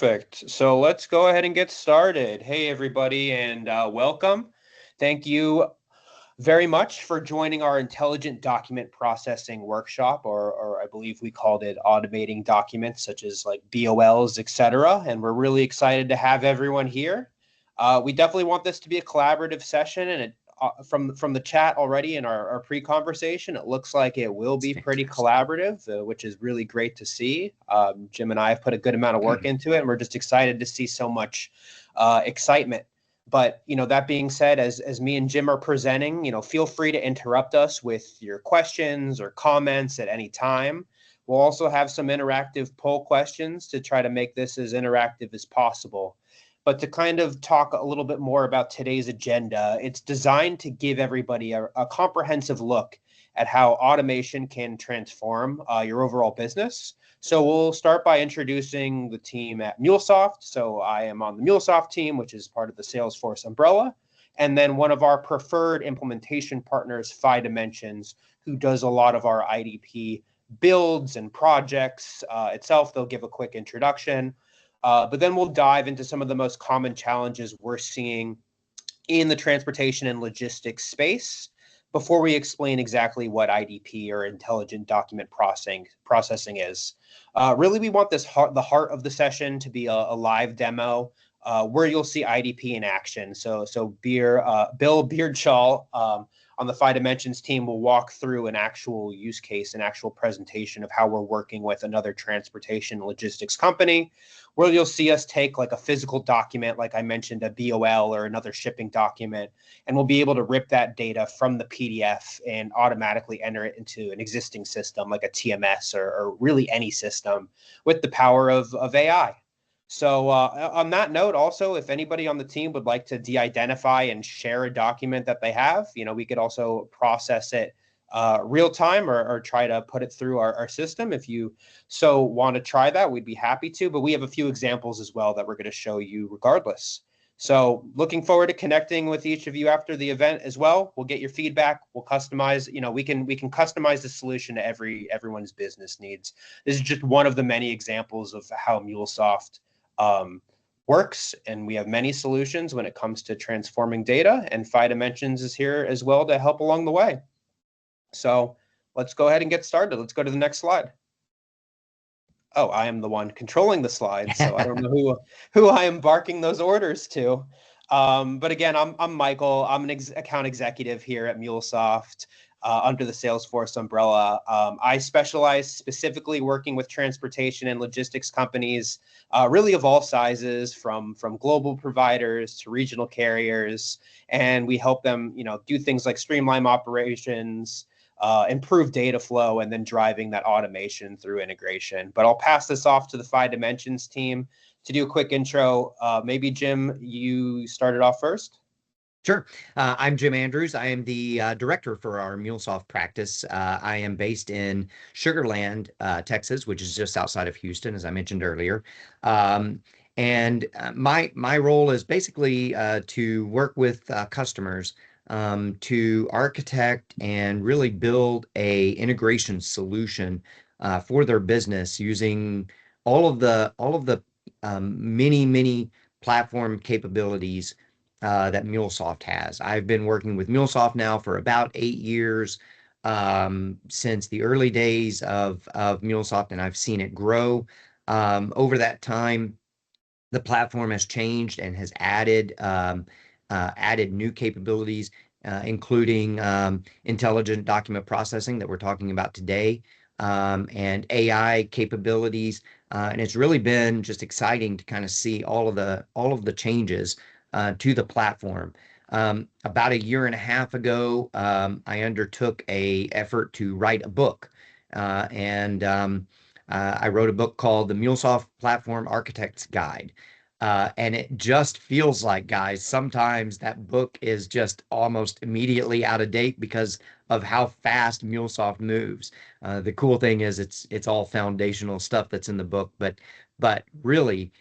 Perfect. So let's go ahead and get started. Hey, everybody, and welcome. Thank you very much for joining our intelligent document processing workshop, or I believe we called it automating documents such as like BOLs, etc. And we're really excited to have everyone here. We definitely want this to be a collaborative session, and from the chat already in our pre-conversation, it looks like it will be pretty collaborative, which is really great to see. Jim and I have put a good amount of work into it, and we're just excited to see so much excitement. But, that being said, as me and Jim are presenting, feel free to interrupt us with your questions or comments at any time. We'll also have some interactive poll questions to try to make this as interactive as possible. But to kind of talk a little bit more about today's agenda, it's designed to give everybody a comprehensive look at how automation can transform your overall business. So we'll start by introducing the team at MuleSoft. So I am on the MuleSoft team, which is part of the Salesforce umbrella. And then one of our preferred implementation partners, Dimensions, who does a lot of our IDP builds and projects itself. They'll give a quick introduction. But then we'll dive into some of the most common challenges we're seeing in the transportation and logistics space before we explain exactly what IDP or intelligent document processing is. Really, we want the heart of the session to be a live demo where you'll see IDP in action. So Bill Beardshaw on the Dimensions team will walk through an actual use case, an actual presentation of how we're working with another transportation logistics company, where you'll see us take like a physical document, like I mentioned, a BOL or another shipping document, and we'll be able to rip that data from the PDF and automatically enter it into an existing system like a TMS or really any system with the power of AI. So on that note, also, if anybody on the team would like to de-identify and share a document that they have, we could also process it real time or try to put it through our system. If you so want to try that, we'd be happy to. But we have a few examples as well that we're going to show you regardless. So looking forward to connecting with each of you after the event as well. We'll get your feedback. We'll customize. We can customize the solution to everyone's business needs. This is just one of the many examples of how MuleSoft works, and we have many solutions when it comes to transforming data, and Dimensions is here as well to help along the way. So let's go ahead and get started. Let's go to the next slide. Oh, I am the one controlling the slides, so I don't know who I am barking those orders to. But again, I'm Michael. I'm an account executive here at MuleSoft. Under the Salesforce umbrella. I specialize specifically working with transportation and logistics companies, really of all sizes, from global providers to regional carriers, and we help them, do things like streamline operations, improve data flow, and then driving that automation through integration. But I'll pass this off to the Dimensions team to do a quick intro. Maybe Jim, you started off first. Sure. I'm Jim Andrews. I am the director for our MuleSoft practice. I am based in Sugar Land, Texas, which is just outside of Houston, as I mentioned earlier. And my role is basically to work with customers to architect and really build a integration solution for their business using all of the many platform capabilities that MuleSoft has. I've been working with MuleSoft now for about 8 years, since the early days of MuleSoft, and I've seen it grow. Over that time, the platform has changed and has added new capabilities, including intelligent document processing that we're talking about today, and AI capabilities. And it's really been just exciting to kind of see all of the changes to the platform. About a year and a half ago, I undertook a effort to write a book, and I wrote a book called The MuleSoft Platform Architect's Guide. And it just feels like, guys, sometimes that book is just almost immediately out of date because of how fast MuleSoft moves. The cool thing is it's all foundational stuff that's in the book, but really,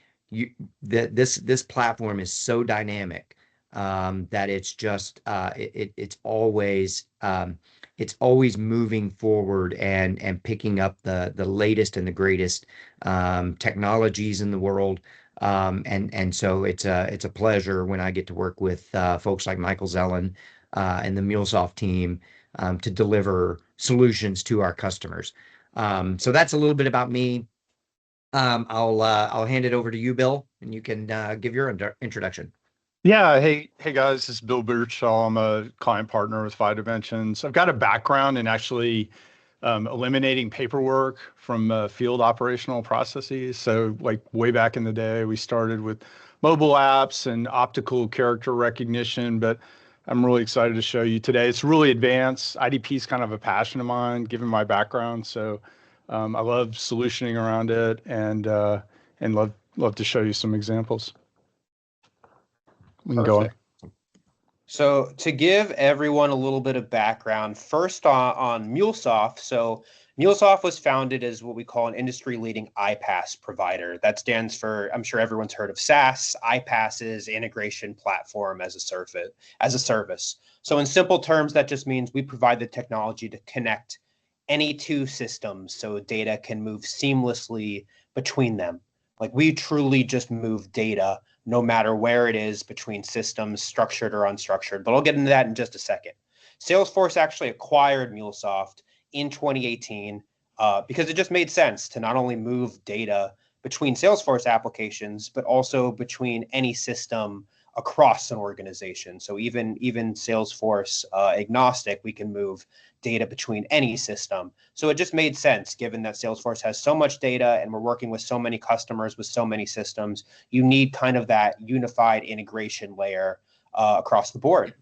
this platform is so dynamic that it's just it's always moving forward and picking up the latest and the greatest technologies in the world. And so it's a pleasure when I get to work with folks like Michael Zellen and the MuleSoft team to deliver solutions to our customers. So that's a little bit about me. I'll hand it over to you, Bill, and you can give your introduction. Yeah, hey guys, this is Bill Birchall. I'm a client partner with Five Dimensions. I've got a background in actually eliminating paperwork from field operational processes. So, like way back in the day, we started with mobile apps and optical character recognition, but I'm really excited to show you today. It's really advanced. IDP is kind of a passion of mine, given my background. So, I love solutioning around it and love to show you some examples. We can go on. Perfect. So to give everyone a little bit of background, first on MuleSoft. So MuleSoft was founded as what we call an industry-leading iPaaS provider. That stands for, I'm sure everyone's heard of SaaS. iPaaS is integration platform as a service. So in simple terms, that just means we provide the technology to connect any two systems so data can move seamlessly between them. Like we truly just move data no matter where it is between systems, structured or unstructured. But I'll get into that in just a second. Salesforce actually acquired MuleSoft in 2018 because it just made sense to not only move data between Salesforce applications, but also between any system across an organization. So even Salesforce agnostic, we can move data between any system. So it just made sense given that Salesforce has so much data and we're working with so many customers with so many systems. You need kind of that unified integration layer across the board.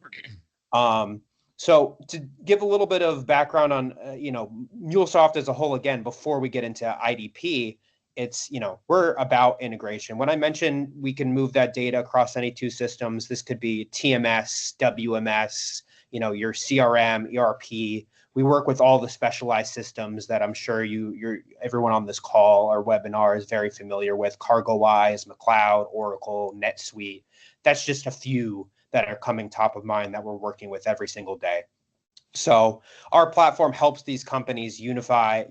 So to give a little bit of background on, MuleSoft as a whole, again, before we get into IDP, it's, we're about integration. When I mentioned we can move that data across any two systems, this could be TMS, WMS, your CRM, ERP. We work with all the specialized systems that I'm sure everyone on this call or webinar is very familiar with: CargoWise, McCloud, Oracle, NetSuite. That's just a few that are coming top of mind that we're working with every single day. So our platform helps these companies unify,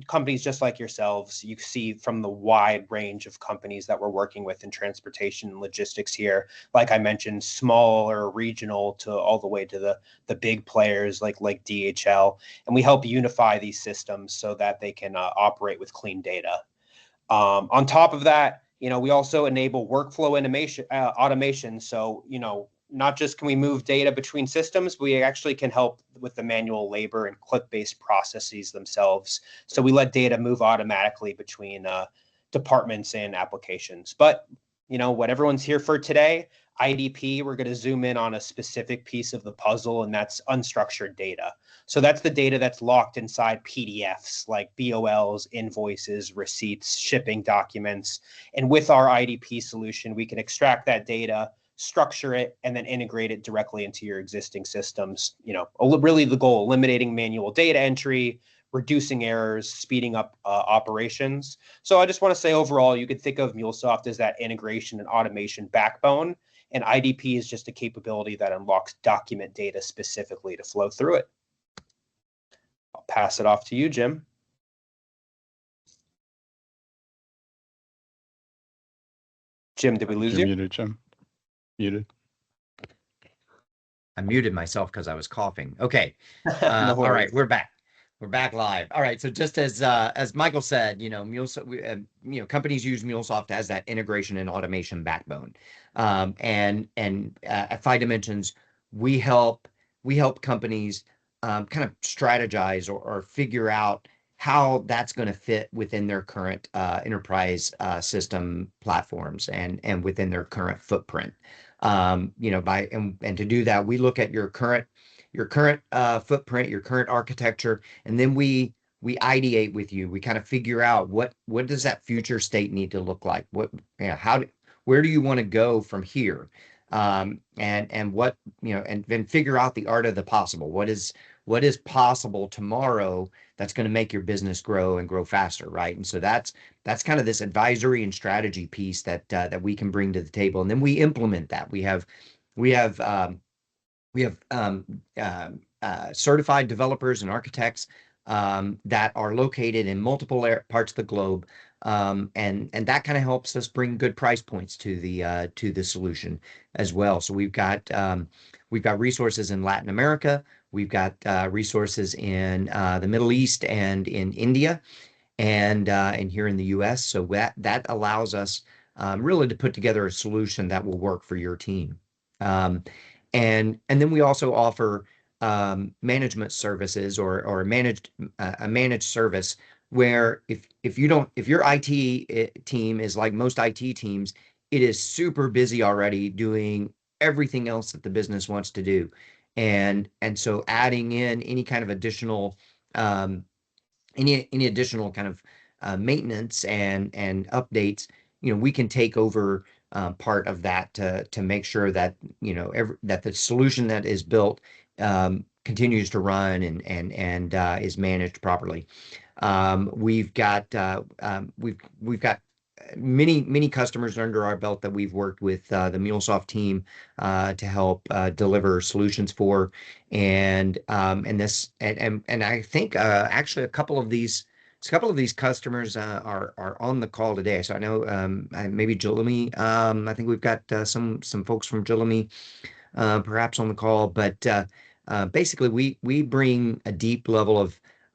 companies just like yourselves. You see from the wide range of companies that we're working with in transportation and logistics here, like I mentioned, small or regional to all the way to the big players like DHL. And we help unify these systems so that they can operate with clean data. On top of that, we also enable workflow automation. So, not just can we move data between systems, we actually can help with the manual labor and click-based processes themselves. So we let data move automatically between departments and applications. But, what everyone's here for today, IDP, we're going to zoom in on a specific piece of the puzzle, and that's unstructured data. So that's the data that's locked inside PDFs like BOLs, invoices, receipts, shipping documents. And with our IDP solution, we can extract that data, structure it, and then integrate it directly into your existing systems. Really the goal: eliminating manual data entry, reducing errors, speeding up operations. So I just want to say overall, you could think of MuleSoft as that integration and automation backbone, and IDP is just a capability that unlocks document data specifically to flow through it. I'll pass it off to you, Jim. Jim, did we lose you? Muted, Jim. Muted. I muted myself because I was coughing. Okay. No All right, we're back. We're back live. All right. So just as Michael said, MuleSoft, companies use MuleSoft as that integration and automation backbone. And at Five Dimensions, we help companies kind of strategize or figure out how that's going to fit within their current enterprise system platforms and within their current footprint. And to do that, we look at your current footprint, your current architecture, and then we ideate with you. We kind of figure out what does that future state need to look like? Where do you want to go from here? And what, and then figure out the art of the possible. What is possible tomorrow that's going to make your business grow and grow faster, right? And so that's kind of this advisory and strategy piece that we can bring to the table, and then we implement that. We have certified developers and architects that are located in multiple parts of the globe And that kind of helps us bring good price points to the solution as well. So we've got resources in Latin America, we've got resources in the Middle East and in India, and here in the U.S. So that allows us really to put together a solution that will work for your team. And then we also offer management services or a managed service where if your IT team is like most IT teams, it is super busy already doing everything else that the business wants to do. And so adding in any kind of additional any additional kind of maintenance and updates, we can take over part of that to make sure that that the solution that is built continues to run and is managed properly. We've got many customers under our belt that we've worked with the MuleSoft team to help deliver solutions for, and I think actually a couple of these customers are on the call today. So I know maybe Jillamy. I think we've got some folks from Jillamy perhaps on the call, but basically we bring a deep level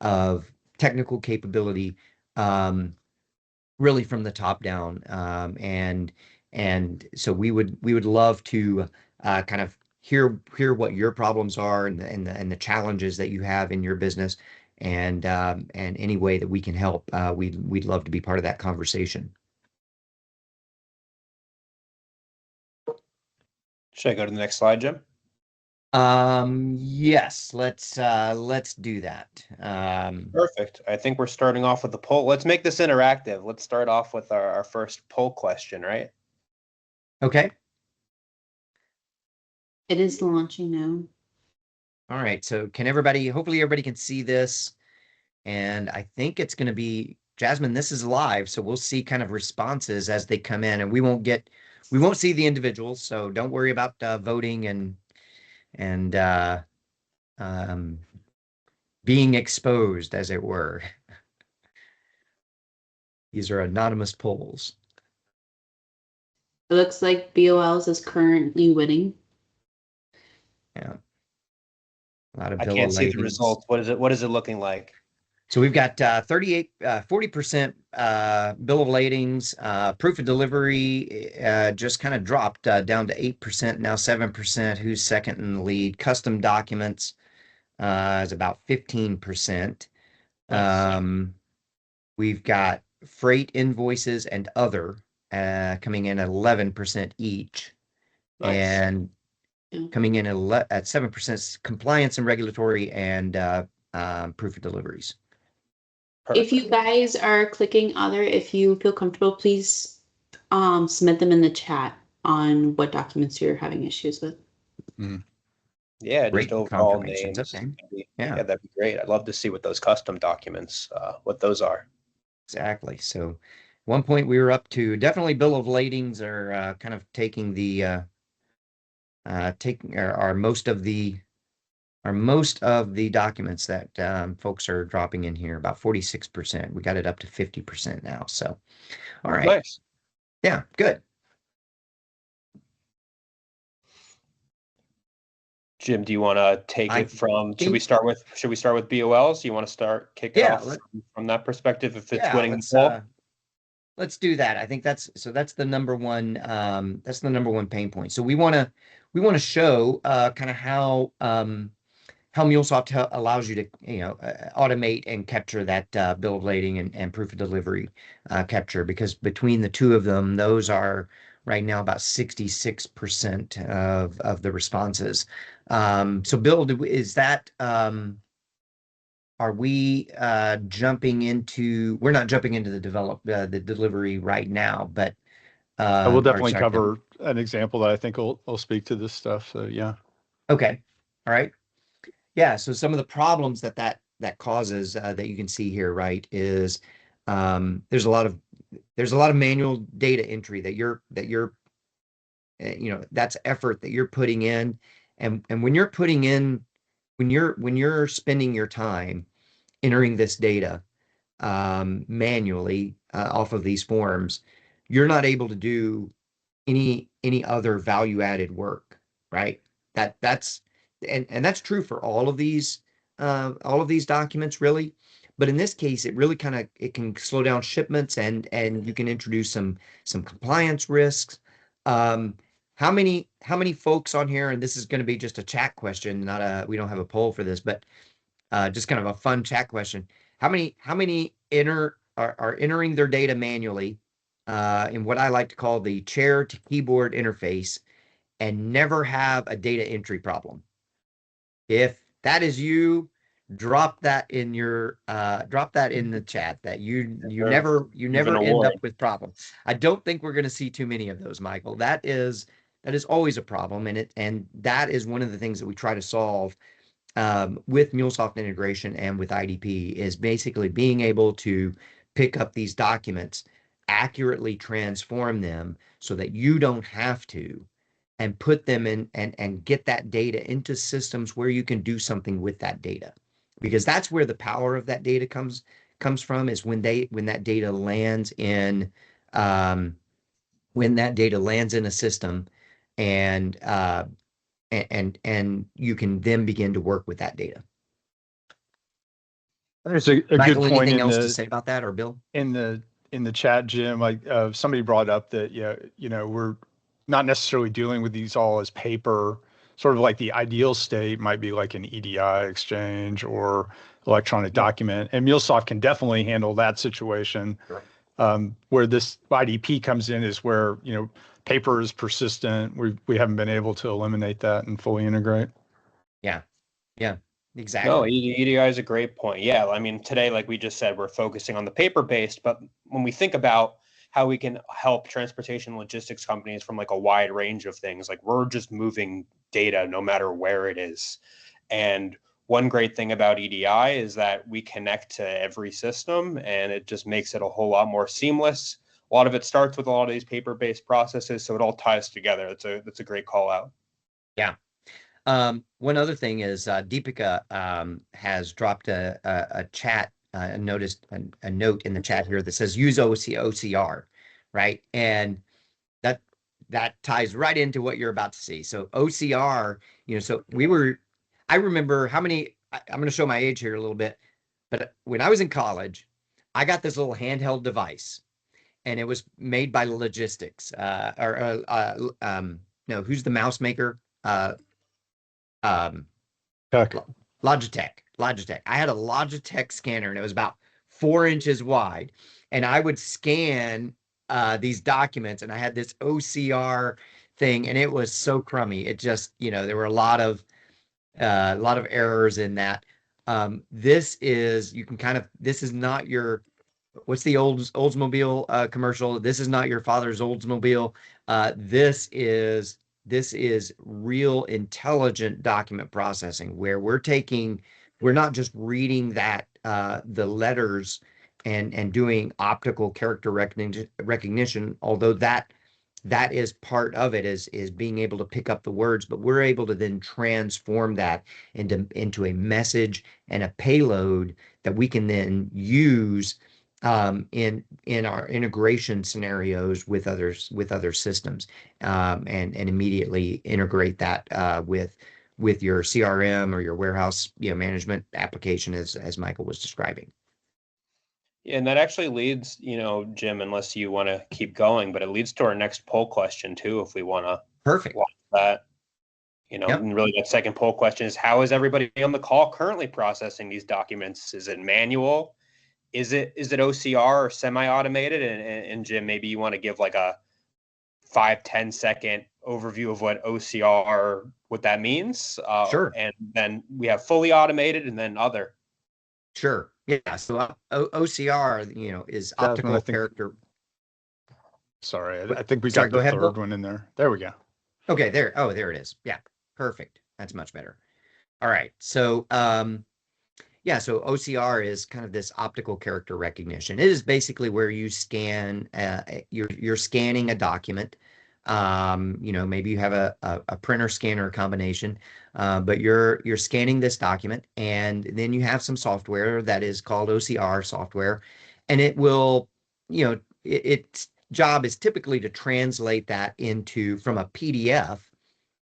of technical capability, really from the top down, and so we would love to kind of hear what your problems are and the challenges that you have in your business, and any way that we can help, we'd love to be part of that conversation. Should I go to the next slide, Jim? Yes, let's do that. Perfect. I think we're starting off with the poll. Let's make this interactive. Let's start off with our first poll question, right? Okay. It is launching now. All right. So hopefully everybody can see this. And I think it's going to be, Jasmine, this is live. So we'll see kind of responses as they come in, and we won't see the individuals. So don't worry about voting and being exposed, as it were. These are anonymous polls. It looks like BOLs is currently winning. Yeah. A lot of I bill can't of see the ladings. results. What is it looking like? So we've got 40% bill of ladings. Proof of delivery just kind of dropped down to 8%, now 7%. Who's second in the lead? Custom documents is about 15%. Nice. We've got freight invoices and other coming in at 11% each. Nice. And coming in at 7% compliance and regulatory and proof of deliveries. Perfect. If you guys are clicking other, if you feel comfortable, please submit them in the chat on what documents you're having issues with. Yeah, Great just overall confirmations. names. Okay. Yeah, that'd be great. I'd love to see what those custom documents, what those are. Exactly. So, at one point we were up to definitely bill of ladings are kind of taking the are most of the documents that folks are dropping in here, about 46%. We got it up to 50% now. So, all right. Nice. Yeah, good. Jim, do you want to take it from? Should we start with BOLs? Do you want to kick it off from that perspective if it's winning the poll? Let's do that. I think that's the number one pain point. So we want to show kind of how MuleSoft allows you to automate and capture that bill of lading and proof of delivery capture, because between the two of them, those are right now about 66% of the responses. So Bill, is that are we jumping into? We're not jumping into the delivery right now, but I will definitely cover an example that I think will speak to this stuff. So yeah. Okay. All right. Yeah. So some of the problems that causes that you can see here, right, is there's a lot of manual data entry that you're that's effort that you're putting in, and when you're spending your time entering this data, manually off of these forms, you're not able to do any other value added work, right? That's and that's true for all of these documents, really. But in this case, it really kind of it can slow down shipments, and you can introduce some compliance risks. Um, how many folks on here, and this is going to be just a chat question, not a we don't have a poll for this, but just kind of a fun chat question. How many are entering their data manually in what I like to call the chair to keyboard interface and never have a data entry problem? If that is you, drop that in the chat that you Give an never end up award. with problems. I don't think we're going to see too many of those, Michael. That is always a problem, and that is one of the things that we try to solve with MuleSoft integration and with IDP is basically being able to pick up these documents, accurately transform them so that you don't have to, and put them in and get that data into systems where you can do something with that data. Because that's where the power of that data comes from, is when that data lands in a system, and you can then begin to work with that data. There's a Michael, good point anything else to say about that, or Bill? in the chat, Jim. Like somebody brought up that we're not necessarily dealing with these all as paper. Sort of like the ideal state might be like an EDI exchange or electronic document, and MuleSoft can definitely handle that situation. Where this IDP comes in is where paper is persistent. We haven't been able to eliminate that and fully integrate. Yeah, No, exactly. EDI is a great point. Yeah, I mean, today, like we just said, we're focusing on the paper-based, but when we think about how we can help transportation logistics companies from like a wide range of things, like we're just moving data no matter where it is. And one great thing about EDI is that we connect to every system, and it just makes it a whole lot more seamless. A lot of it starts with a lot of these paper-based processes, so it all ties together. That's a great call out. Yeah. One other thing is Deepika has dropped a chat, a note in the chat here that says use OCR, right? And that ties right into what you're about to see. So OCR, so I remember I'm going to show my age here a little bit, but when I was in college, I got this little handheld device, and it was made by Logistics, no, who's the mouse maker? Um, Heck, Logitech. I had a Logitech scanner, and it was about 4 inches wide, and I would scan these documents, and I had this OCR thing, and it was so crummy. It just, there were a lot of errors in that. This is not your, what's the Oldsmobile commercial? This is not your father's Oldsmobile. This is real intelligent document processing, where we're not just reading the letters and doing optical character recognition, although that is part of it, is being able to pick up the words, but we're able to then transform that into a message and a payload that we can then use in our integration scenarios with other systems, and immediately integrate that with your CRM or your warehouse management application, as Michael was describing. And that actually leads, Jim, unless you want to keep going, but it leads to our next poll question too, if we want to Perfect. watch that. Yep. And really that second poll question is, how is everybody on the call currently processing these documents? Is it manual? Is it OCR or semi-automated? And Jim, maybe you want to give like a 5-10 second overview of what OCR, what that means. Sure. And then we have fully automated and then other. Sure. Yeah. So OCR, is optical character. Sorry, I think we Sorry, got the ahead, third Bill. one in there. There we go. Okay, there. Oh, there it is. Yeah, perfect. That's much better. All right. So, so OCR is kind of this optical character recognition. It is basically where you scan, you're scanning a document, Maybe you have a printer scanner combination, but you're scanning this document, and then you have some software that is called OCR software, and it will, its job is typically to translate that into from a PDF.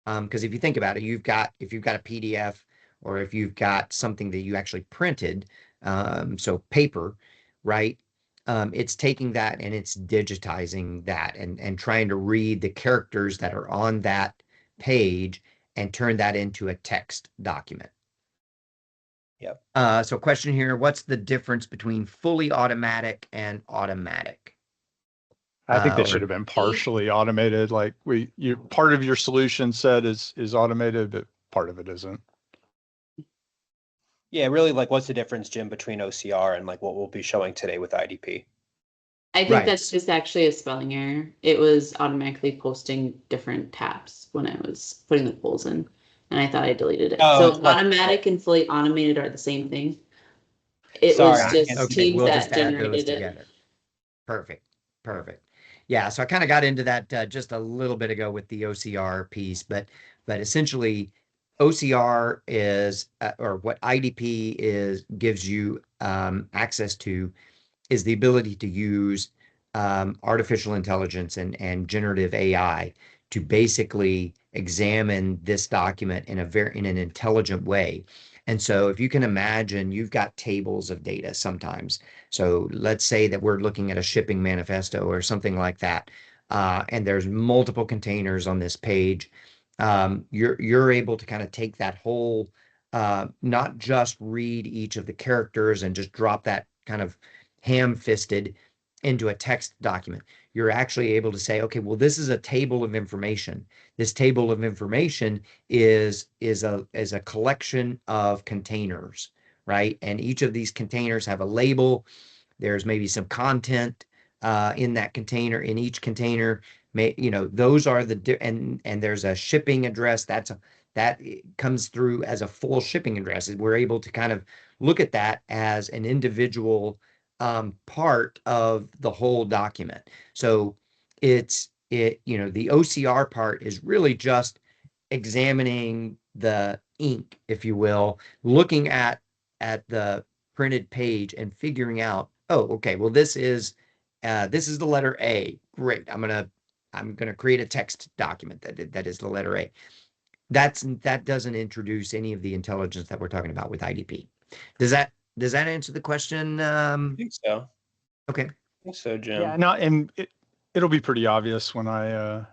Because if you think about it, if you've got a PDF, or if you've got something that you actually printed, so paper, right? It's taking that and it's digitizing that, and trying to read the characters that are on that page and turn that into a text document. Yep. So question here, what's the difference between fully automatic and automatic? I think they should have been partially automated. Like part of your solution set is automated, but part of it isn't. Yeah, really, like, what's the difference, Jim, between OCR and like what we'll be showing today with IDP? I think that's just actually a spelling error. It was automatically posting different tabs when I was putting the polls in, and I thought I deleted it. Oh, So automatic and fully automated are the same thing. It Sorry, was just Teams we'll that just add those generated it. together. Perfect. Yeah, so I kind of got into that just a little bit ago with the OCR piece, but essentially OCR is, or what IDP gives you access to, is the ability to use artificial intelligence and generative AI to basically examine this document in an intelligent way. And so if you can imagine, you've got tables of data sometimes. So let's say that we're looking at a shipping manifesto or something like that, and there's multiple containers on this page. You're able to kind of take that whole, not just read each of the characters and just drop that kind of ham-fisted into a text document. You're actually able to say, okay, well, this is a table of information. This table of information is a collection of containers, right? And each of these containers have a label. There's maybe some content in that container, in each container. Those are and there's a shipping address that comes through as a full shipping address. We're able to kind of look at that as an individual part of the whole document. So the OCR part is really just examining the ink, if you will, looking at the printed page and figuring out, oh, okay, well, this is the letter A. Great. I'm gonna create a text document that is the letter A. That doesn't introduce any of the intelligence that we're talking about with IDP. Does that answer the question? I think so. Okay. I think so, Jim. Yeah, no, and it'll be pretty obvious when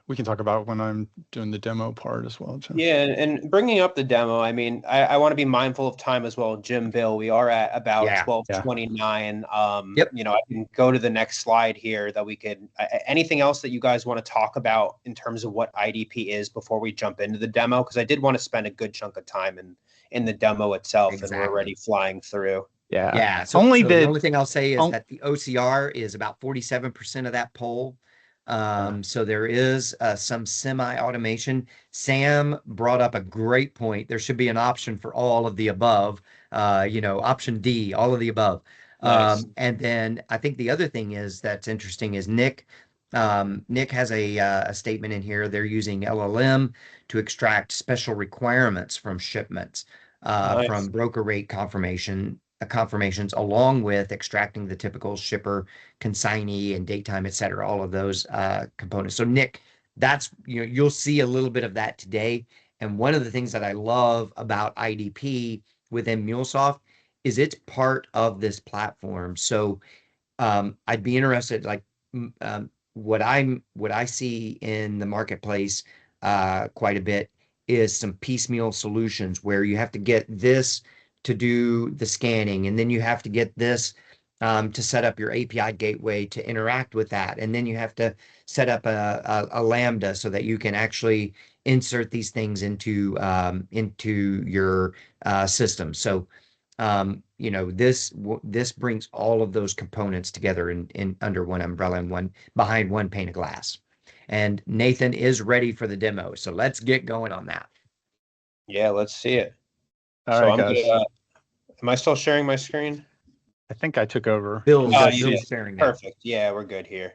we can talk about when I'm doing the demo part as well, Jim. Yeah, and bringing up the demo, I mean, I want to be mindful of time as well. Jim, Bill, we are at about 12:29. Yep. I can go to the next slide here that we could. Anything else that you guys want to talk about in terms of what IDP is before we jump into the demo? Because I did want to spend a good chunk of time in the demo itself, and we're already flying through. Yeah. So the only thing I'll say is that the OCR is about 47% of that poll. So there is some semi-automation. Sam brought up a great point. There should be an option for all of the above, option D, all of the above. Nice. And then I think the other thing that's interesting is Nick. Nick has a statement in here. They're using LLM to extract special requirements from shipments, from broker rate confirmations, along with extracting the typical shipper, consignee, and date time, et cetera, all of those components. So Nick, you'll see a little bit of that today. And one of the things that I love about IDP within MuleSoft is it's part of this platform. So I'd be interested, like what I see in the marketplace quite a bit is some piecemeal solutions where you have to get this to do the scanning, and then you have to get this to set up your API gateway to interact with that, and then you have to set up a Lambda so that you can actually insert these things into your system. So this brings all of those components together in under one umbrella and behind one pane of glass. And Nathan is ready for the demo, so let's get going on that. Yeah, let's see it. All right, guys. Am I still sharing my screen? I think I took over. Bill's sharing that. Perfect. Yeah, we're good here.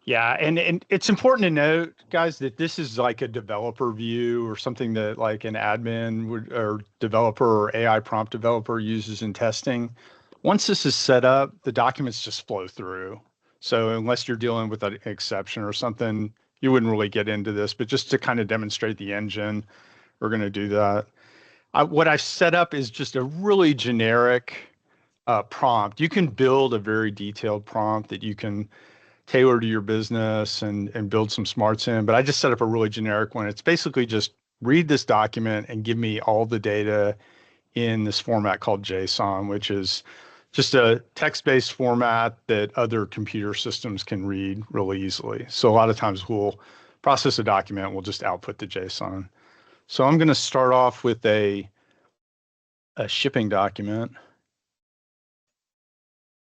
Yeah, and it's important to note, guys, that this is like a developer view or something that like an admin would or developer or AI prompt developer uses in testing. Once this is set up, the documents just flow through. So unless you're dealing with an exception or something, you wouldn't really get into this. But just to kind of demonstrate the engine, we're going to do that. What I've set up is just a really generic prompt. You can build a very detailed prompt that you can tailor to your business and build some smarts in. But I just set up a really generic one. It's basically just read this document and give me all the data in this format called JSON, which is just a text-based format that other computer systems can read really easily. So a lot of times we'll process a document, we'll just output the JSON. So I'm going to start off with a shipping document.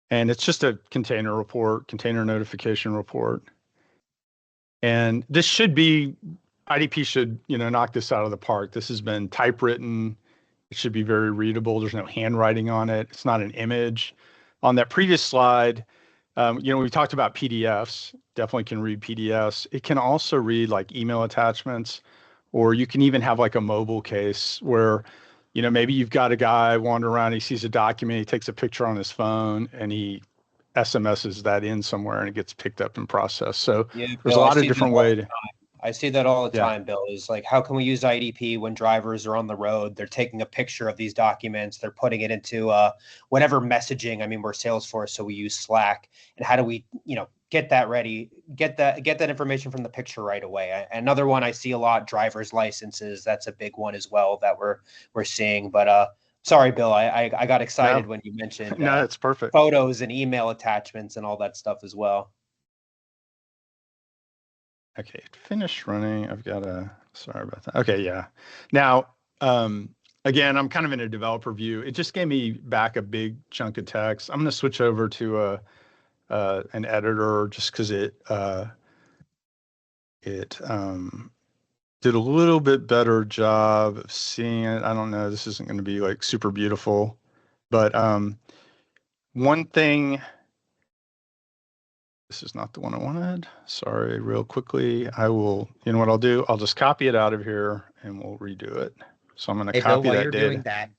And it's just a container report, container notification report. And this should be, IDP should, knock this out of the park. This has been typewritten. It should be very readable. There's no handwriting on it. It's not an image. On that previous slide, we talked about PDFs, definitely can read PDFs. It can also read like email attachments, or you can even have like a mobile case where, maybe you've got a guy wandering around, he sees a document, he takes a picture on his phone and he SMSs that in somewhere and it gets picked up and processed. So Yeah, there's Bill, a lot of different ways. I see that all the Yeah. time, Bill, is like, how can we use IDP when drivers are on the road? They're taking a picture of these documents. They're putting it into whatever messaging. I mean, we're Salesforce, so we use Slack. And how do we, get that ready, get that information from the picture right away? Another one I see a lot, driver's licenses. That's a big one as well that we're seeing. But sorry, Bill, I got excited when you mentioned No, it's perfect. photos and email attachments and all that stuff as well. Okay, it finished running. Sorry about that. Okay, yeah. Now, again, I'm kind of in a developer view. It just gave me back a big chunk of text. I'm going to switch over to an editor just because it did a little bit better job of seeing it. I don't know. This isn't going to be like super beautiful, but one thing. This is not the one I wanted. Sorry, real quickly. I will, what I'll do? I'll just copy it out of here and we'll redo it. So I'm going to copy Bill, that data.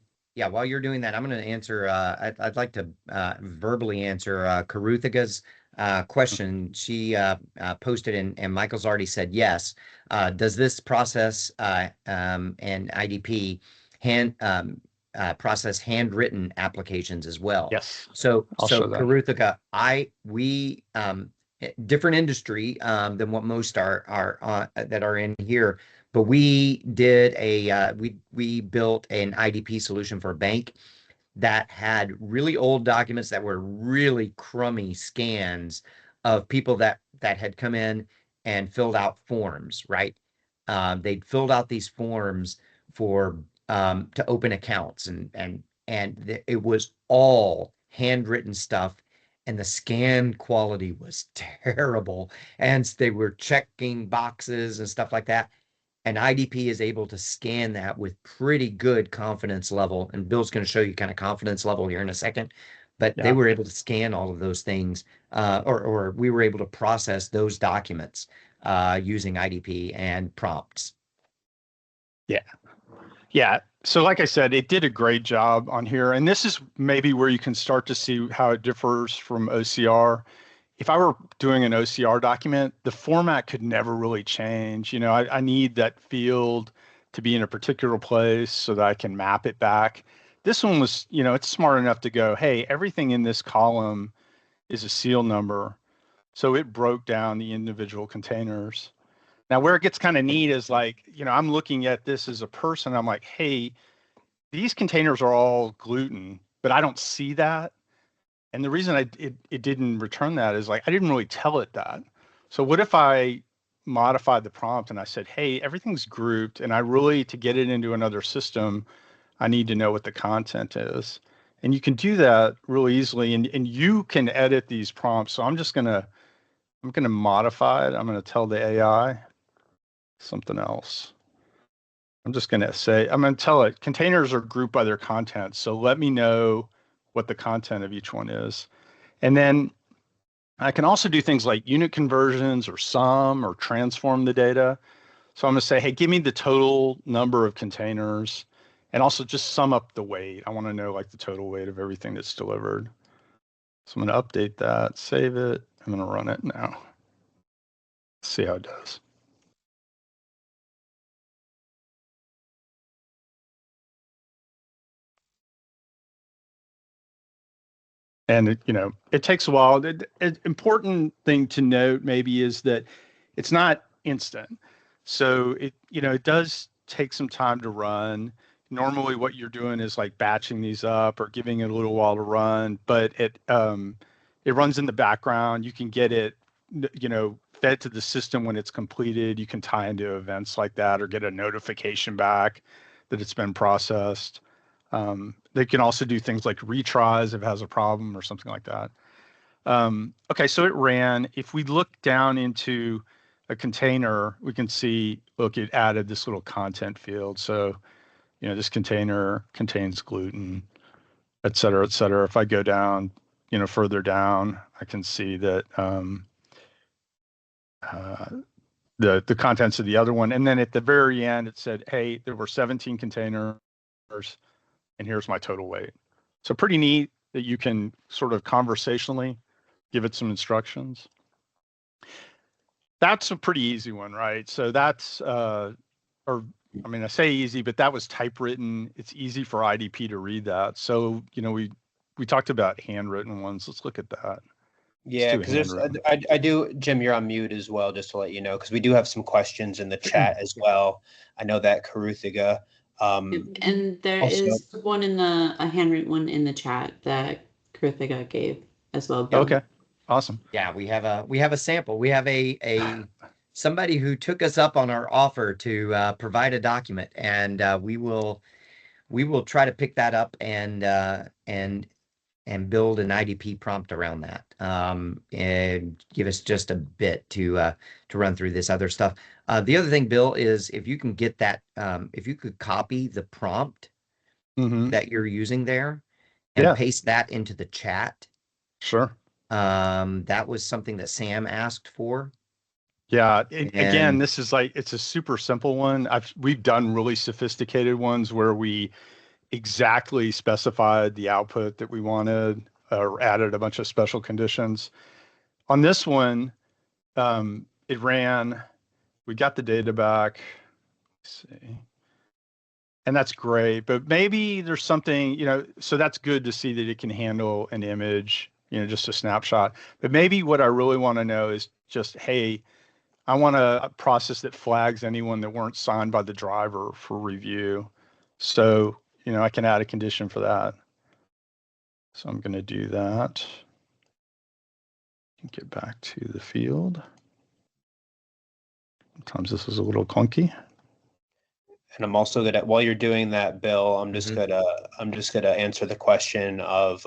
While you're doing that, I'm going to answer, I'd like to verbally answer Karuthika's question. She posted and Michael's already said yes. Does this process and IDP process handwritten applications as well? Yes. So I'll show that. Karuthika, we different industry than what most are that are in here, but we did we built an IDP solution for a bank that had really old documents that were really crummy scans of people that had come in and filled out forms, right? They'd filled out these forms for to open accounts and it was all handwritten stuff and the scan quality was terrible and they were checking boxes and stuff like that. And IDP is able to scan that with pretty good confidence level. And Bill's going to show you kind of confidence level here in a second. But they were able to scan all of those things, or we were able to process those documents using IDP and prompts. Yeah. Yeah. So like I said, it did a great job on here. And this is maybe where you can start to see how it differs from OCR. If I were doing an OCR document, the format could never really change. I need that field to be in a particular place so that I can map it back. This one was, it's smart enough to go, hey, everything in this column is a seal number. So it broke down the individual containers. Now, where it gets kind of neat is like, I'm looking at this as a person. I'm like, hey, these containers are all gluten, but I don't see that. And the reason it didn't return that is like, I didn't really tell it that. So what if I modified the prompt and I said, hey, everything's grouped and to get it into another system, I need to know what the content is. And you can do that really easily and you can edit these prompts. So I'm going to modify it. I'm going to tell the AI something else. I'm going to tell it containers are grouped by their content. So let me know what the content of each one is. And then I can also do things like unit conversions or sum or transform the data. So I'm going to say, hey, give me the total number of containers and also just sum up the weight. I want to know like the total weight of everything that's delivered. So I'm going to update that, save it. I'm going to run it now. See how it does. And it takes a while. The important thing to note maybe is that it's not instant. So it does take some time to run. Normally what you're doing is like batching these up or giving it a little while to run, but it runs in the background. You can get it, fed to the system when it's completed. You can tie into events like that or get a notification back that it's been processed. They can also do things like retries if it has a problem or something like that. Okay, so it ran. If we look down into a container, we can see, look, it added this little content field. So, this container contains gluten, et cetera, et cetera. If I go down, further down, I can see that the contents of the other one. And then at the very end, it said, hey, there were 17 containers, and here's my total weight. So pretty neat that you can sort of conversationally give it some instructions. That's a pretty easy one, right? So that's, I say easy, but that was typewritten. It's easy for IDP to read that. So, we talked about handwritten ones. Let's look at that. Yeah, because I do, Jim, you're on mute as well, just to let you know, because we do have some questions in the chat as well. I know that Karuthiga. And there is one a handwritten one in the chat that Karuthiga gave as well. Bill. Okay, awesome. Yeah, we have a sample. We have a somebody who took us up on our offer to provide a document, and we will try to pick that up and build an IDP prompt around that. And give us just a bit to run through this other stuff. The other thing, Bill, is if you can get that, if you could copy the prompt that you're using there and paste that into the chat. Sure. That was something that Sam asked for. Yeah. Again, this is it's a super simple one. We've done really sophisticated ones where we exactly specified the output that we wanted or added a bunch of special conditions. On this one, it ran, we got the data back. Let's see. And that's great, but maybe there's something, so that's good to see that it can handle an image, just a snapshot. But maybe what I really want to know is just, hey, I want a process that flags anyone that weren't signed by the driver for review. So, I can add a condition for that. So I'm going to do that. Get back to the field. Sometimes this is a little clunky. And I'm also gonna, while you're doing that, Bill, I'm just gonna answer the question of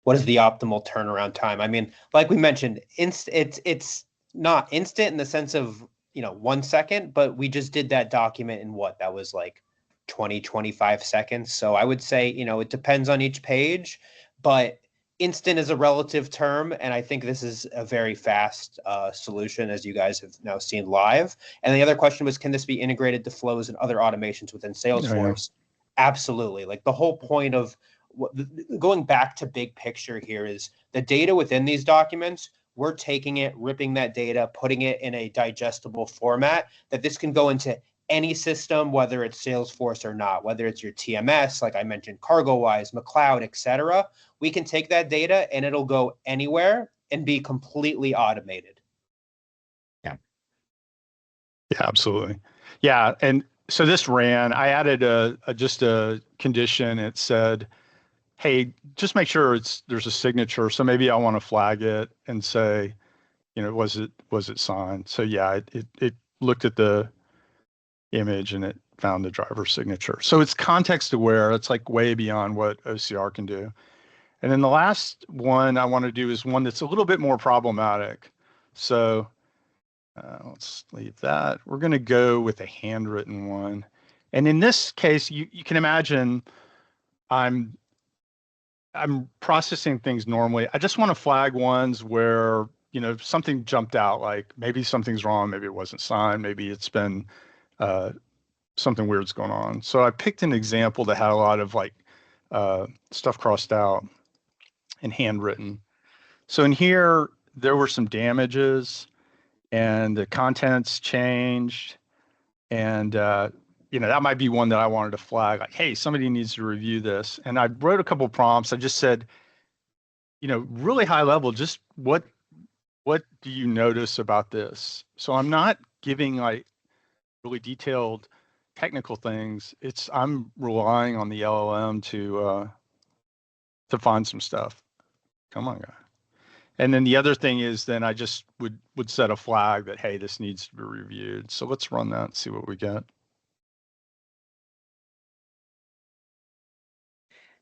what is the optimal turnaround time? I mean, like we mentioned, it's not instant in the sense of 1 second, but we just did that document in that was like 20-25 seconds. So I would say it depends on each page, but instant is a relative term, and I think this is a very fast solution, as you guys have now seen live. And the other question was, can this be integrated to flows and other automations within Salesforce? Absolutely. Like the whole point of going back to big picture here is the data within these documents. We're taking it, ripping that data, putting it in a digestible format that this can go into any system, whether it's Salesforce or not, whether it's your TMS, like I mentioned, CargoWise, McLeod, etc. We can take that data and it'll go anywhere and be completely automated. Yeah. Yeah, absolutely. Yeah. And so this ran, I added just a condition. It said, hey, just make sure there's a signature. So maybe I want to flag it and say, was it signed? So yeah, it looked at the image and it found the driver's signature. So it's context aware. It's like way beyond what OCR can do. And then the last one I want to do is one that's a little bit more problematic. So let's leave that. We're going to go with a handwritten one. And in this case, you can imagine I'm I'm processing things normally. I just want to flag ones where, something jumped out, like maybe something's wrong, maybe it wasn't signed, maybe it's been uh, something weird's going on. So I picked an example that had a lot of like stuff crossed out and handwritten. So in here, there were some damages and the contents changed. And, that might be one that I wanted to flag, like, hey, somebody needs to review this. And I wrote a couple prompts. I just said, really high level, just what do you notice about this? So I'm not giving like really detailed technical things. I'm relying on the LLM to find some stuff. Come on, guy. And then the other thing is then I just would set a flag that, hey, this needs to be reviewed. So let's run that and see what we get.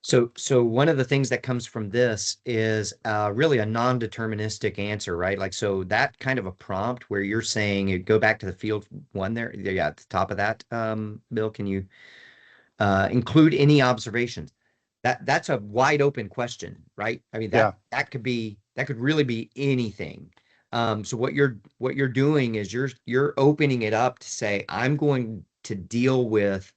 So one of the things that comes from this is really a non-deterministic answer, right? Like, so that kind of a prompt where you're saying, you go back to the field one there, yeah, at the top of that, Bill, can you include any observations? That's a wide open question, right? I mean, that could really be anything. So what you're doing is you're opening it up to say, I'm going to deal with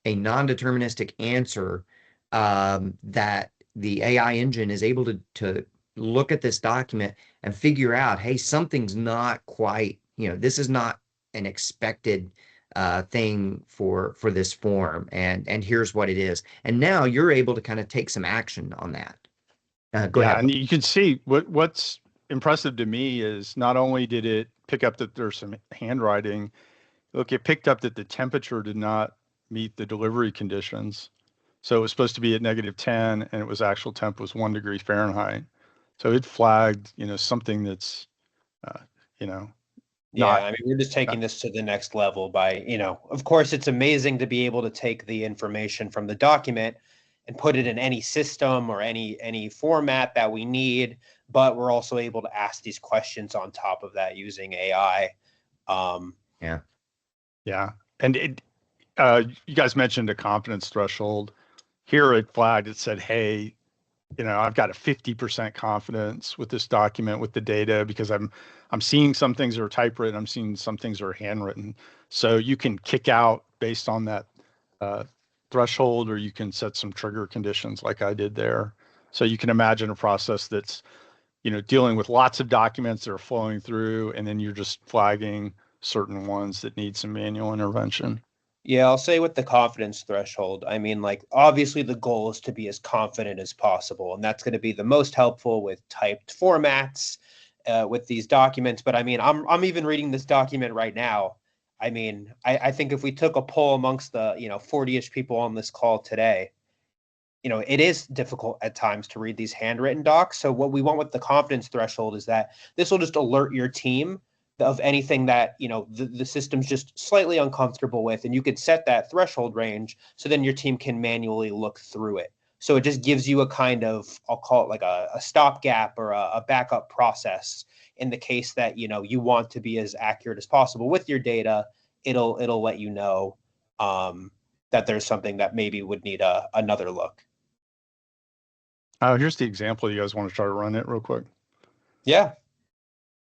a non-deterministic answer that the AI engine is able to look at this document and figure out, hey, something's not quite, this is not an expected thing for this form, and here's what it is. And now you're able to kind of take some action on that. Go ahead. And you can see what's impressive to me is not only did it pick up that there's some handwriting, look, it picked up that the temperature did not meet the delivery conditions. So it was supposed to be at -10 and it was actual temp was 1 degree Fahrenheit. So it flagged, something that's, Yeah, not, I mean, we're just taking this to the next level by, of course, it's amazing to be able to take the information from the document and put it in any system or any format that we need, but we're also able to ask these questions on top of that using AI. Yeah. And you guys mentioned a confidence threshold. Here it flagged, it said, hey, I've got a 50% confidence with this document, with the data, because I'm seeing some things are typewritten, I'm seeing some things are handwritten. So you can kick out based on that threshold, or you can set some trigger conditions like I did there. So you can imagine a process that's, dealing with lots of documents that are flowing through, and then you're just flagging certain ones that need some manual intervention. Yeah, I'll say with the confidence threshold, I mean, like, obviously the goal is to be as confident as possible, and that's going to be the most helpful with typed formats, with these documents. But I mean, I'm even reading this document right now. I mean, I think if we took a poll amongst the 40-ish people on this call today, it is difficult at times to read these handwritten docs. So what we want with the confidence threshold is that this will just alert your team of anything that the system's just slightly uncomfortable with, and you could set that threshold range so then your team can manually look through it. So it just gives you a kind of, I'll call it like a stopgap or a backup process in the case that you want to be as accurate as possible with your data. It'll let you know that there's something that maybe would need another look. Here's the example. You guys want to try to run it real quick? Yeah.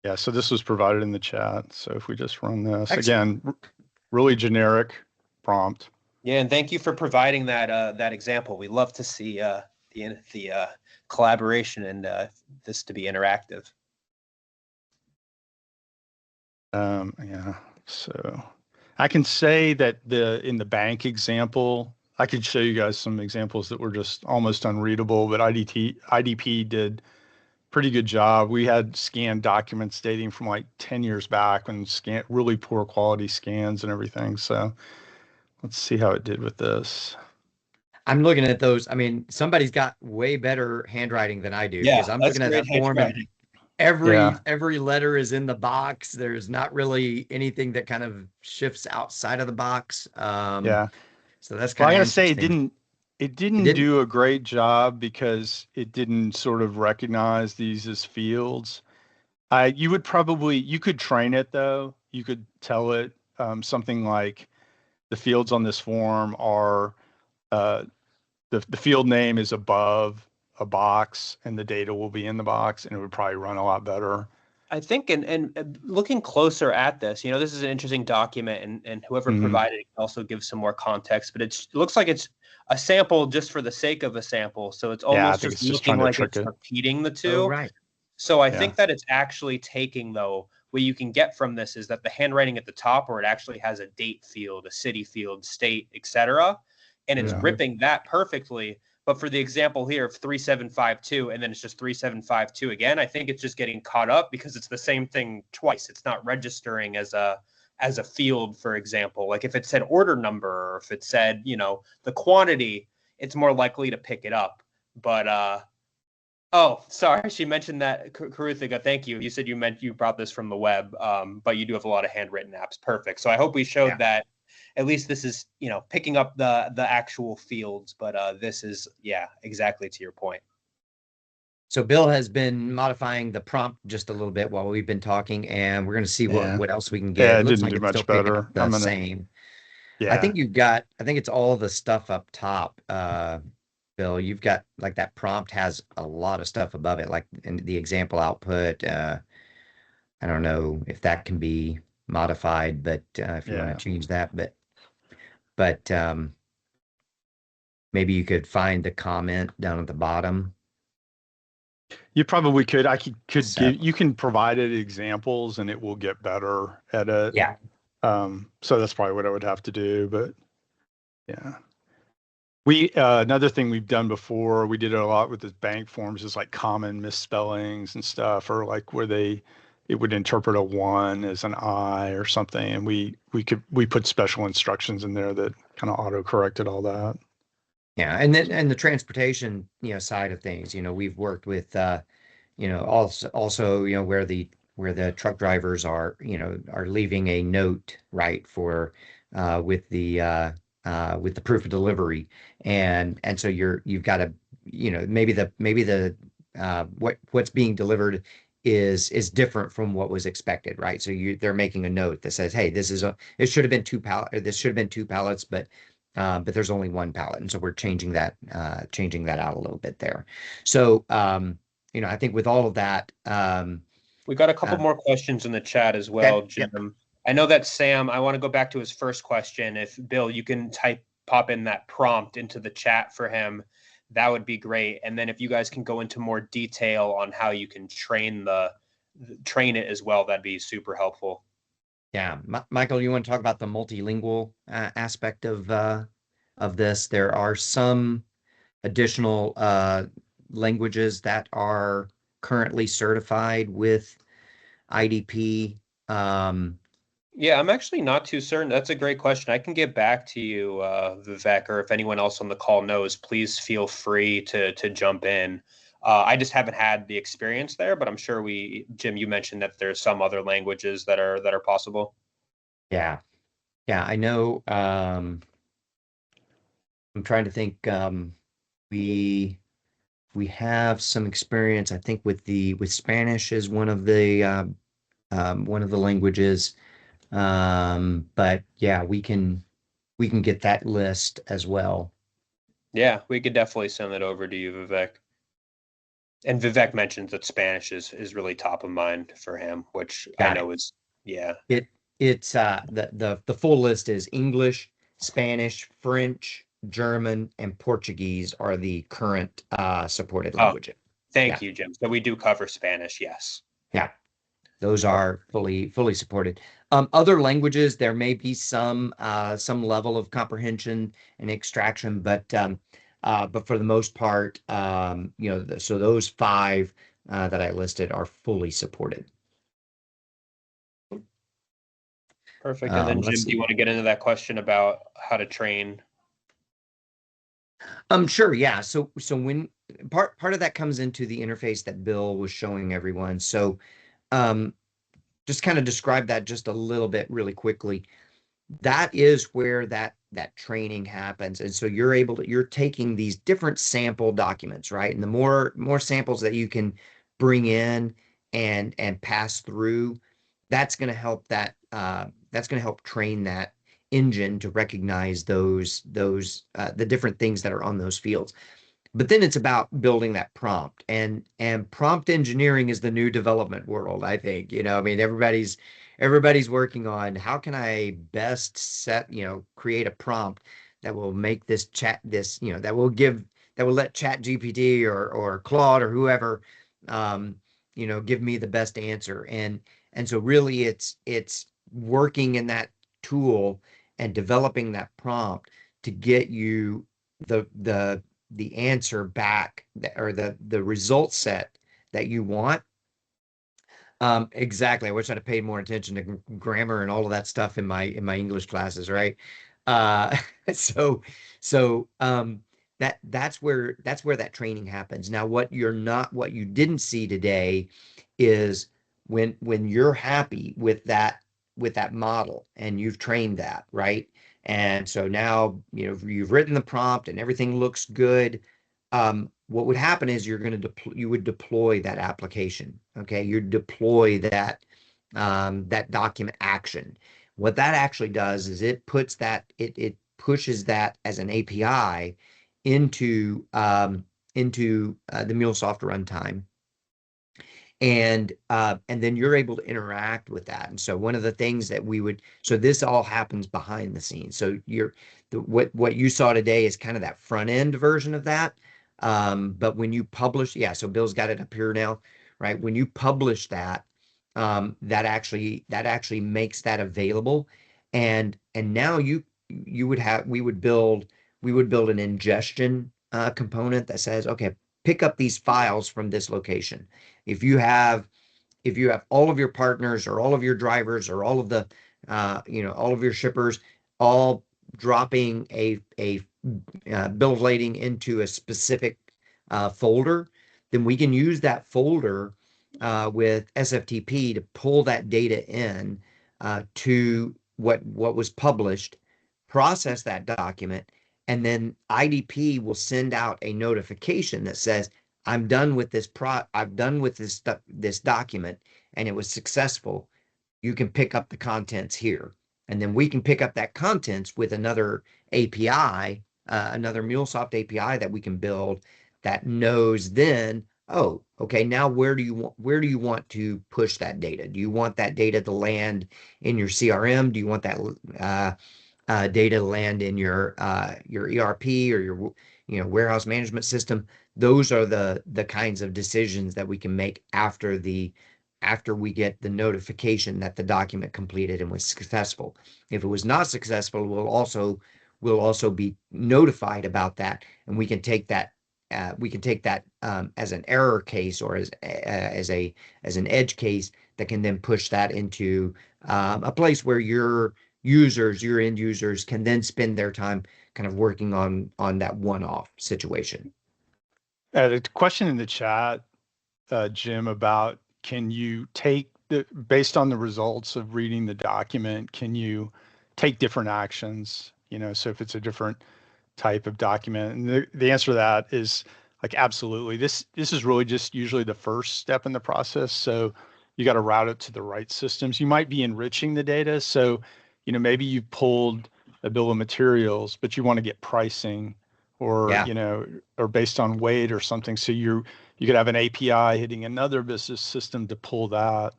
Yeah, so this was provided in the chat. So if we just run this, Excellent. again, really generic prompt. Yeah, and thank you for providing that example. We love to see the collaboration and this to be interactive. Yeah, so I can say that in the bank example, I could show you guys some examples that were just almost unreadable, but IDP did pretty good job. We had scanned documents dating from like 10 years back and really poor quality scans and everything. So let's see how it did with this. I'm looking at those. I mean, somebody's got way better handwriting than I do, Yeah, because I'm that's looking at great that form and handwriting. every letter is in the box. There's not really anything that kind of shifts outside of the box. Yeah. So that's Well, kind I of gotta say interesting. it didn't do a great job because it didn't sort of recognize these as fields. You could train it though. You could tell it something like the fields on this form are the field name is above a box and the data will be in the box, and it would probably run a lot better. I think, and looking closer at this, this is an interesting document, and whoever provided it can also give some more context, but it looks like it's a sample just for the sake of a sample. So it's almost just looking like it's repeating the two. Oh, right. So I think that it's actually taking, though, what you can get from this is that the handwriting at the top, where it actually has a date field, a city field, state, etc., and it's ripping that perfectly. But for the example here of 3752, and then it's just 3752 again, I think it's just getting caught up because it's the same thing twice. It's not registering as a field, for example. Like if it said order number, or if it said, the quantity, it's more likely to pick it up. But oh, sorry, she mentioned that, Karuthiga. Thank you. You said you brought this from the web, but you do have a lot of handwritten apps. Perfect. So I hope we showed that. At least this is, picking up the actual fields, but this is, exactly to your point. So Bill has been modifying the prompt just a little bit while we've been talking, and we're going to see what else we can get. Yeah, it looks didn't like do it's much still picking better. up the same. Yeah. I think it's all the stuff up top, Bill. You've got like that prompt has a lot of stuff above it, like in the example output. I don't know if that can be modified, but if you want to change that, but maybe you could find the comment down at the bottom. You probably could. You can provide it examples and it will get better at it. Yeah. So that's probably what I would have to do, but yeah. Another thing we've done before, we did it a lot with the bank forms, is like common misspellings and stuff, or like where it would interpret a 1 as an I or something. And we put special instructions in there that kind of auto corrected all that. Yeah. And then, the transportation, side of things, we've worked with, also, where the truck drivers are leaving a note, right, for, with the proof of delivery. And so you've got to, maybe the what's being delivered is different from what was expected, right? So they're making a note that says, hey, it should have been this should have been 2 pallets, but there's only 1 pallet. And so we're changing that out a little bit there. So, I think with all of that, we got a couple more questions in the chat as well, Jim. Yep. I know that Sam, I want to go back to his first question. If Bill, you can pop in that prompt into the chat for him, that would be great. And then if you guys can go into more detail on how you can train it as well, that'd be super helpful. Yeah, Michael, you want to talk about the multilingual aspect of this? There are some additional languages that are currently certified with IDP. Yeah, I'm actually not too certain. That's a great question. I can get back to you, Vivek, or if anyone else on the call knows, please feel free to jump in. I just haven't had the experience there, but I'm sure Jim, you mentioned that there's some other languages that are possible. Yeah, I know. I'm trying to think. We have some experience, I think, with Spanish is one of the languages. But yeah, we can get that list as well. Yeah, we could definitely send that over to you, Vivek. And Vivek mentions that Spanish is really top of mind for him, which I know is, yeah. It's the full list is English, Spanish, French, German, and Portuguese are the current supported languages. Thank you, Jim. So we do cover Spanish, yes. Yeah, those are fully supported. Other languages, there may be some level of comprehension and extraction, but for the most part, so those 5 that I listed are fully supported. Perfect. And then Jim, do you want to get into that question about how to train? Sure. Yeah. So when part of that comes into the interface that Bill was showing everyone. So, just kind of describe that just a little bit really quickly. That is where that training happens. And so you're taking these different sample documents, right? And the more samples that you can bring in and pass through, that's going to help train that engine to recognize the different things that are on those fields. But then it's about building that prompt, and prompt engineering is the new development world, I think. I mean, everybody's working on how can I best create a prompt that will make this chat this, that will let Chat GPT or Claude or whoever give me the best answer. And so really it's working in that tool and developing that prompt to get you the answer back, or the result set that you want. Exactly. I wish I'd have paid more attention to grammar and all of that stuff in my English classes, right? Uh, so so that's where that training happens. Now, what you didn't see today is when you're happy with that model and you've trained that, right? And so now, you've written the prompt and everything looks good. What would happen is you would deploy that application. Okay, you deploy that document action. What that actually does is it pushes that as an API into the MuleSoft runtime, and then you're able to interact with that. And so one of the things that so this all happens behind the scenes. So what you saw today is kind of that front end version of that. But when you publish, yeah, so Bill's got it up here now, right? When you publish that, that actually makes that available. And now you would have we would build an ingestion component that says, okay, pick up these files from this location. If you have all of your partners or all of your drivers or all of all of your shippers all dropping a bill of lading into a specific folder, then we can use that folder with SFTP to pull that data in to what was published, process that document, and then IDP will send out a notification that says, I've done with this document, and it was successful. You can pick up the contents here. And then we can pick up that contents with another API, another MuleSoft API that we can build that knows then, oh, okay, now where do you want to push that data? Do you want that data to land in your CRM? Do you want that data to land in your ERP or your warehouse management system? Those are the kinds of decisions that we can make after we get the notification that the document completed and was successful. If it was not successful, we'll also be notified about that, and we can take that as an error case, or as an edge case that can then push that into a place where your end users can then spend their time kind of working on that one-off situation. A question in the chat, Jim, about can you based on the results of reading the document, can you take different actions? So if it's a different type of document, and the answer to that is like absolutely. This is really just usually the first step in the process. So you got to route it to the right systems. You might be enriching the data. So maybe you pulled a bill of materials, but you want to get pricing, or Yeah. or based on weight or something. So you could have an API hitting another business system to pull that.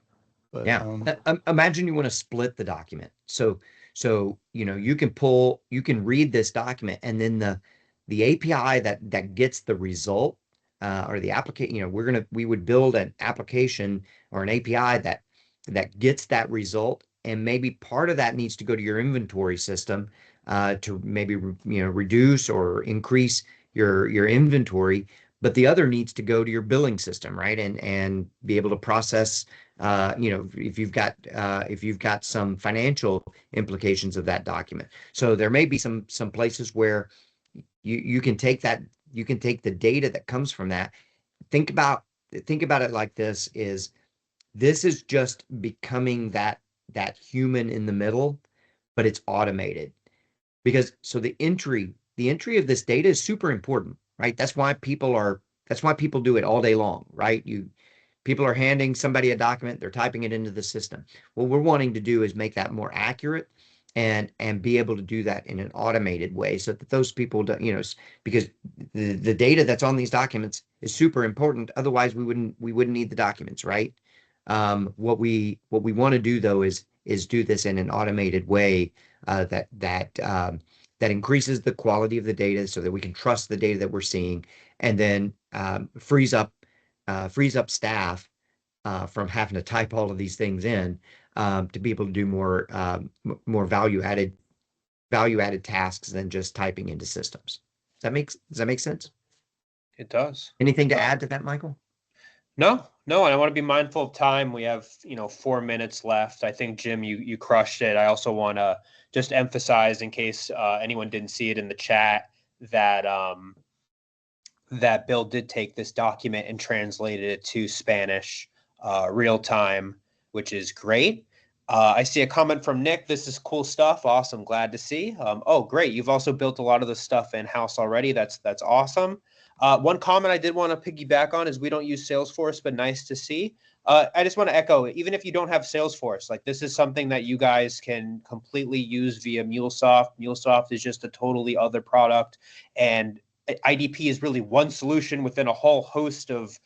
But Yeah. Imagine you want to split the document. So you can read this document, and then the API that gets the result, or the application, we would build an application or an API that gets that result, and maybe part of that needs to go to your inventory system to maybe reduce or increase your inventory, but the other needs to go to your billing system, right? And be able to process, if you've got some financial implications of that document. So there may be some places where you can take the data that comes from that. Think about it like this is just becoming that human in the middle, but it's automated. Because so the entry of this data is super important, right? That's why people do it all day long, right? People are handing somebody a document, they're typing it into the system. What we're wanting to do is make that more accurate and be able to do that in an automated way so that those people don't, because the data that's on these documents is super important. Otherwise, we wouldn't need the documents, right? What we want to do though is do this in an automated way that increases the quality of the data so that we can trust the data that we're seeing, and then frees up staff from having to type all of these things in, to be able to do more value added tasks than just typing into systems. Does that make sense? It does. Anything to add to that, Michael? No, and I want to be mindful of time. We have, 4 minutes left. I think, Jim, you crushed it. I also want to just emphasize, in case anyone didn't see it in the chat, that that Bill did take this document and translated it to Spanish real time, which is great. I see a comment from Nick. This is cool stuff. Awesome. Glad to see. Oh, great. You've also built a lot of the stuff in-house already. That's awesome. One comment I did want to piggyback on is we don't use Salesforce, but nice to see. I just want to echo, even if you don't have Salesforce, like, this is something that you guys can completely use via MuleSoft. MuleSoft is just a totally other product, and IDP is really one solution within a whole host of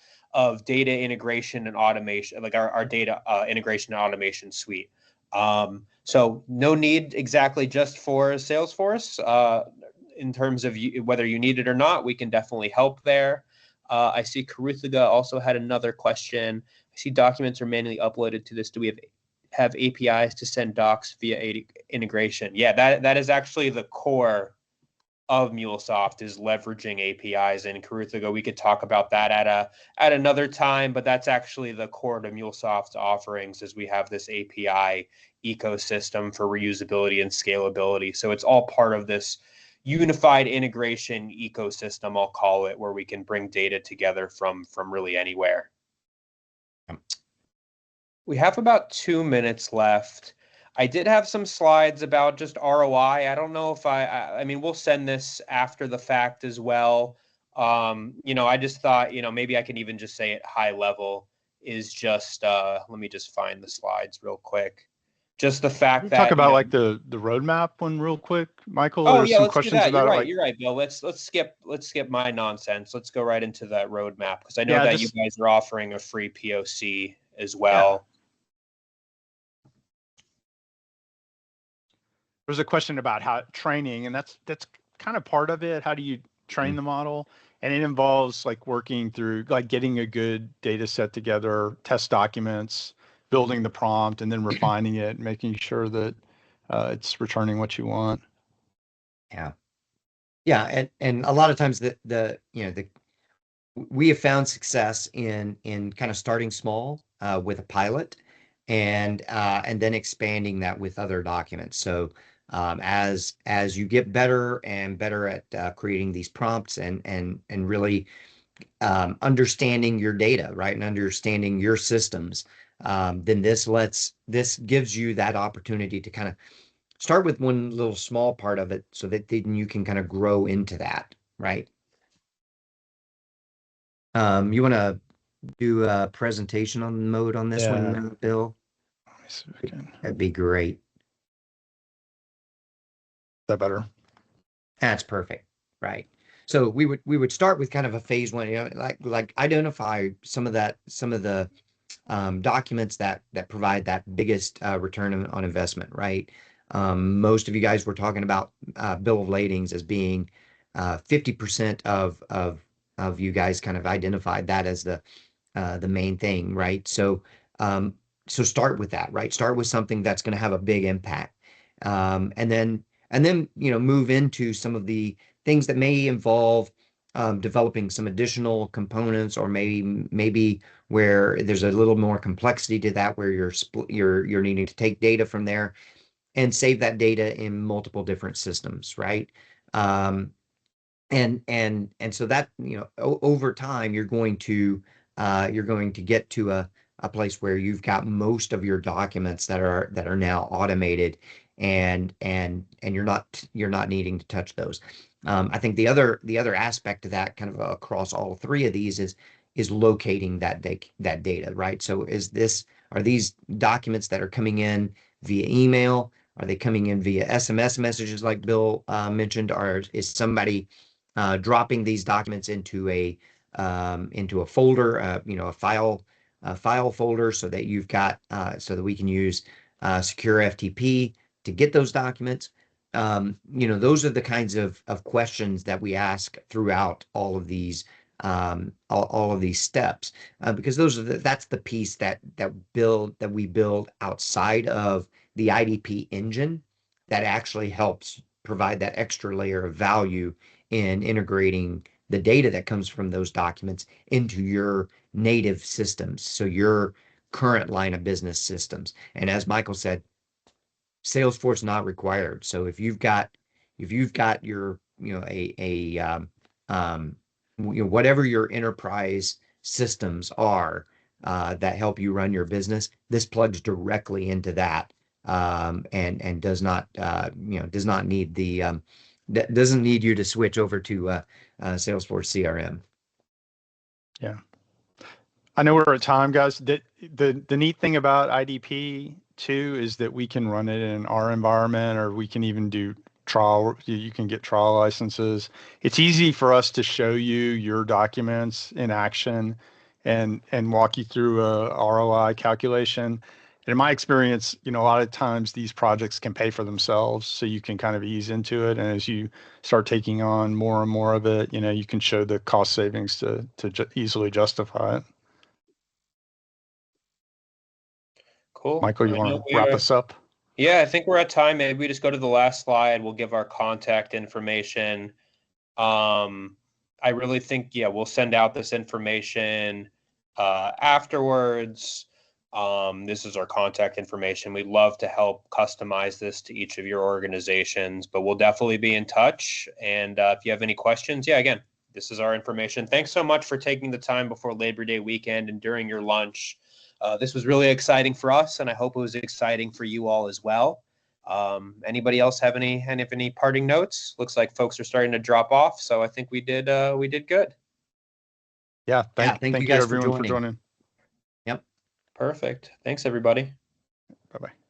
data integration and automation, like our data integration and automation suite. So no need exactly just for Salesforce. In terms of whether you need it or not, we can definitely help there. I see Karuthaga also had another question. I see documents are manually uploaded to this. Do we have APIs to send docs via integration? Yeah, that is actually the core of MuleSoft, is leveraging APIs. And Karuthaga, we could talk about that at another time, but that's actually the core to MuleSoft's offerings, is we have this API ecosystem for reusability and scalability. So it's all part of this unified integration ecosystem, I'll call it, where we can bring data together from really anywhere. We have about 2 minutes left. I did have some slides about just ROI. I don't know if I mean, we'll send this after the fact as well. I just thought, maybe I can even just say it high level, is just, let me just find the slides real quick. Just the fact that talk about like the roadmap one real quick, Michael. Oh There's yeah, some let's do questions that. about You're right. like, You're right, Bill. Let's skip my nonsense. Let's go right into that roadmap, because I know Yeah, that just- you guys are offering a free POC as well. There's a question about how training, and that's kind of part of it. How do you train the model? And it involves like working through, like, getting a good data set together, test documents, building the prompt, and then refining it, making sure that it's returning what you want. Yeah, and a lot of times we have found success in kind of starting small with a pilot, and then expanding that with other documents. So as you get better and better at creating these prompts and really understanding your data, right, and understanding your systems, then this gives you that opportunity to kind of start with one little small part of it, so that then you can kind of grow into that, right? You want to do a presentation on mode on this one, Bill? Let me see if I can. That'd be great. Is that better? That's perfect, right? So we would start with kind of a phase one, like identify some of the documents that provide that biggest return on investment, right? Most of you guys were talking about bill of ladings as being 50% of you guys kind of identified that as the main thing, right? So start with that, right? Start with something that's going to have a big impact, and then move into some of the things that may involve developing some additional components, or maybe where there's a little more complexity to that, where you're needing to take data from there and save that data in multiple different systems, right? And so that, over time, you're going to get to a place where you've got most of your documents that are now automated, and you're not needing to touch those. I think the other aspect to that, kind of across all three of these, is locating that data, right? So are these documents that are coming in via email? Are they coming in via SMS messages like Bill mentioned? Or is somebody dropping these documents into a folder, a file folder, so that you've got so that we can use secure FTP to get those documents? Those are the kinds of questions that we ask throughout all of these all of these steps, because that's the piece that we build outside of the IDP engine that actually helps provide that extra layer of value in integrating the data that comes from those documents into your native systems, so your current line of business systems. And as Michael said, Salesforce not required. So if you've got your whatever your enterprise systems are that help you run your business, this plugs directly into that, and does not need doesn't need you to switch over to Salesforce CRM. Yeah. I know we're at time, guys. The neat thing about IDP too is that we can run it in our environment, or we can even do trial. You can get trial licenses. It's easy for us to show you your documents in action and walk you through a ROI calculation. And in my experience, a lot of times these projects can pay for themselves, so you can kind of ease into it. And as you start taking on more and more of it, you can show the cost savings to easily justify it. Cool. Michael, you want to wrap us up? Yeah, I think we're at time. Maybe we just go to the last slide. We'll give our contact information. I really think, we'll send out this information afterwards. This is our contact information. We'd love to help customize this to each of your organizations, but we'll definitely be in touch. And if you have any questions, again, this is our information. Thanks so much for taking the time before Labor Day weekend and during your lunch. This was really exciting for us, and I hope it was exciting for you all as well. Anybody else have any parting notes? Looks like folks are starting to drop off, so I think we did good. Yeah, thank you guys everyone for joining. Yep. Perfect. Thanks, everybody. Bye-bye.